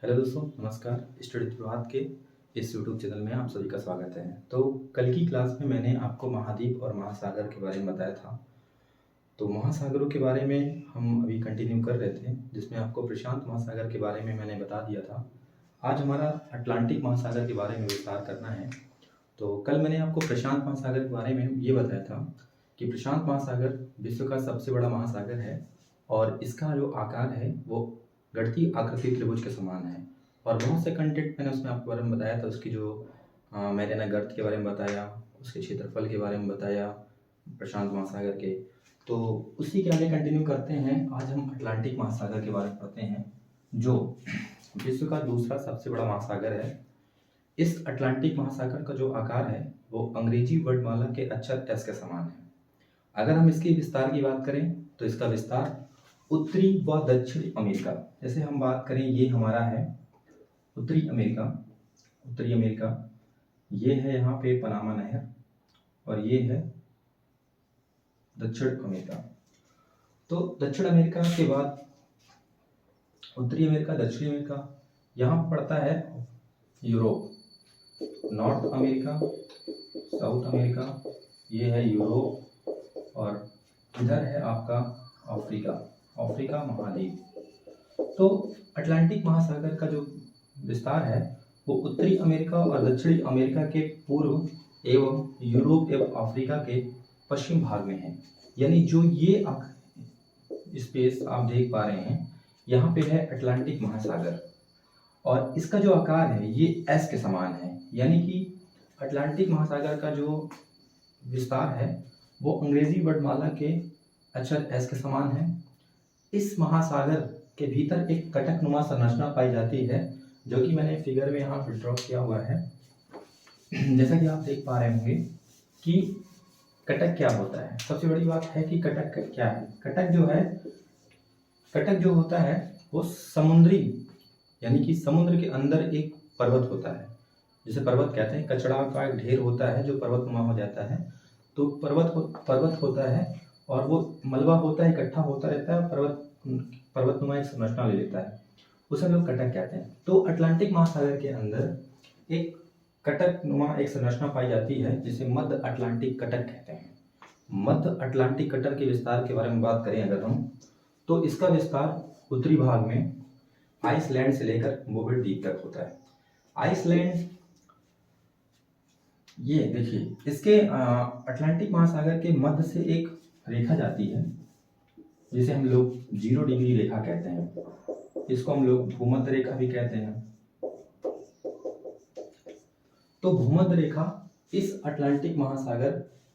Hello दोस्तों, नमस्कार। Study प्रभात के इस यूट्यूब चैनल में आप सभी का स्वागत है। तो कल की क्लास में मैंने आपको महाद्वीप और महासागर के बारे में बताया था। तो महासागरों के बारे में हम अभी कंटिन्यू कर रहे थे, जिसमें आपको प्रशांत महासागर के बारे में मैंने बता दिया था। आज हमारा अटलांटिक महासागर के बारे में विस्तार करना है। तो कल मैंने आपको प्रशांत महासागर के बारे में ये बताया था कि प्रशांत महासागर विश्व का सबसे बड़ा महासागर है और इसका जो आकार है वो गढ़ती आकृति त्रिभुज के समान है। और बहुत से कंटेंट मैंने उसमें आपके बारे में बताया था। उसकी जो मैरिना गर्त के बारे में बताया, उसके क्षेत्रफल के बारे में बताया प्रशांत महासागर के। तो उसी के आगे कंटिन्यू करते हैं। आज हम अटलांटिक महासागर के बारे में पढ़ते हैं, जो विश्व का दूसरा सबसे बड़ा महासागर है। इस अटलांटिक महासागर का जो आकार है वो अंग्रेजी वर्णमाला के अक्षर एस के समान है। अगर हम इसके विस्तार की बात करें तो इसका विस्तार उत्तरी व दक्षिणी अमेरिका, जैसे हम बात करें ये हमारा है उत्तरी अमेरिका। उत्तरी अमेरिका ये है यहाँ पे पनामा नहर, और ये है दक्षिण अमेरिका। तो दक्षिण अमेरिका के बाद उत्तरी अमेरिका, दक्षिणी अमेरिका, यहाँ पड़ता है Europe. North America, south America, ये है यूरोप, और इधर है आपका अफ्रीका महाद्वीप। तो अटलांटिक महासागर का जो विस्तार है वो उत्तरी अमेरिका और दक्षिणी अमेरिका के पूर्व एवं यूरोप एवं अफ्रीका के पश्चिम भाग में है। यानी जो ये स्पेस आप देख पा रहे हैं, यहाँ पे है अटलांटिक महासागर, और इसका जो आकार है ये एस के समान है। यानी कि अटलांटिक महासागर का जो विस्तार है वो अंग्रेजी वर्णमाला के अक्षर एस के समान है। इस महासागर के भीतर एक कटकनुमा संरचना पाई जाती है, जो कि मैंने फिगर में यहाँ ड्रॉ किया हुआ है। जैसा कि आप देख पा रहे होंगे कि कटक क्या होता है। सबसे बड़ी बात है कि कटक क्या है। कटक जो होता है वो समुद्री, यानी कि समुद्र के अंदर एक पर्वत होता है, जिसे पर्वत कहते हैं। कचरा का एक ढेर होता है जो पर्वतनुमा हो जाता है। तो पर्वत होता है और वो मलबा होता है, इकट्ठा होता रहता है, पर्वतनुमा एक संरचना ले लेता है, उसे लोग कटक कहते हैं। तो अटलांटिक महासागर के अंदर एक कटकनुमा एक संरचना पाई जाती है, जिसे मध्य अटलांटिक कटक कहते हैं। मध्य अटलांटिक कटक के विस्तार के बारे में बात करें अगर हम, तो इसका विस्तार उत्तरी भाग में आइसलैंड से लेकर बोवेट द्वीप तक होता है। आइसलैंड, ये देखिए, इसके अटलांटिक महासागर के मध्य से एक रेखा जाती है, जिसे हम लोग 0 डिग्री रेखा कहते हैं। इसको हम लोग भूमध्य रेखा भी कहते हैं। तो भूमध्य रेखा इस अटलांटिक महासागर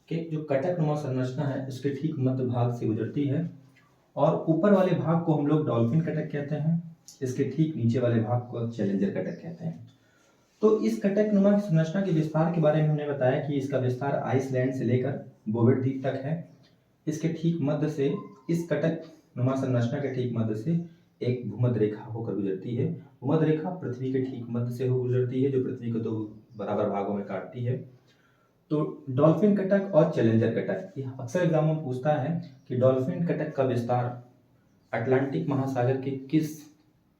के जो कटकनुमा संरचना है उसके ठीक मध्य भाग से गुजरती है, और ऊपर वाले भाग को हम लोग डॉल्फिन कटक कहते हैं। इसके ठीक नीचे वाले भाग को चैलेंजर कटक कहते हैं। तो इस कटकनुमा की संरचना के विस्तार के बारे में हमने बताया कि इसका विस्तार आइसलैंड से लेकर बोवेट द्वीप तक है। इसके ठीक मध्य से, इस कटकनुमा संरचना के ठीक मध्य से एक भूमध्य रेखा होकर गुजरती है। भूमध्य रेखा पृथ्वी के ठीक मध्य से हो गुजरती है, जो पृथ्वी को 2 बराबर भागों में काटती है। तो डॉल्फिन कटक और चैलेंजर कटक, ये अक्सर एग्जाम में पूछता है कि डॉल्फिन कटक का विस्तार अटलांटिक महासागर के किस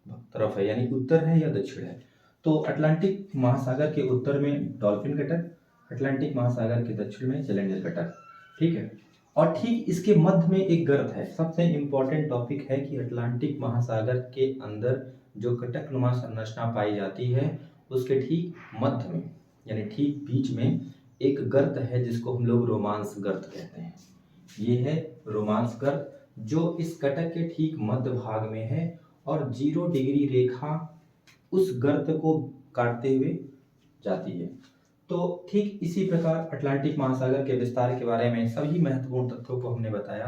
तरफ है, यानी उत्तर है या दक्षिण है। तो अटलांटिक महासागर के उत्तर में डॉल्फिन कटक, अटलांटिक महासागर के दक्षिण में चैलेंजर कटक, ठीक है। और ठीक इसके मध्य में एक गर्त है। सबसे इंपॉर्टेंट टॉपिक है कि अटलांटिक महासागर के अंदर जो कटकनुमा संरचना पाई जाती है उसके ठीक मध्य में, यानी ठीक बीच में एक गर्त है, जिसको हम लोग रोमांस गर्त कहते हैं। ये है रोमांस गर्त, जो इस कटक के ठीक मध्य भाग में है, और 0 डिग्री रेखा उस गर्त को काटते हुए जाती है। तो ठीक इसी प्रकार अटलांटिक महासागर के विस्तार के बारे में सभी महत्वपूर्ण तथ्यों को हमने बताया।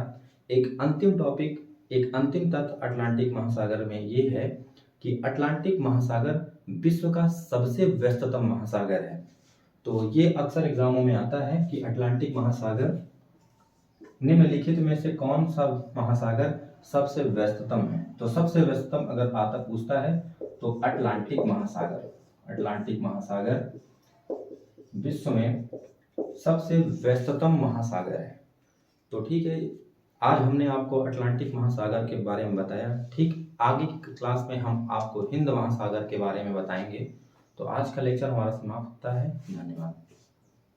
एक अंतिम टॉपिक, एक अंतिम तथ्य अटलांटिक महासागर में ये है कि अटलांटिक महासागर विश्व का सबसे व्यस्ततम महासागर है। तो ये अक्सर एग्जामों में आता है कि अटलांटिक महासागर निम्नलिखित में से कौन सा महासागर सबसे व्यस्ततम है। तो सबसे व्यस्ततम अगर आता पूछता है तो अटलांटिक महासागर विश्व में सबसे व्यस्ततम महासागर है। तो ठीक है, आज हमने आपको अटलांटिक महासागर के बारे में बताया। ठीक आगे की क्लास में हम आपको हिंद महासागर के बारे में बताएंगे। तो आज का लेक्चर हमारा समाप्त होता है। धन्यवाद।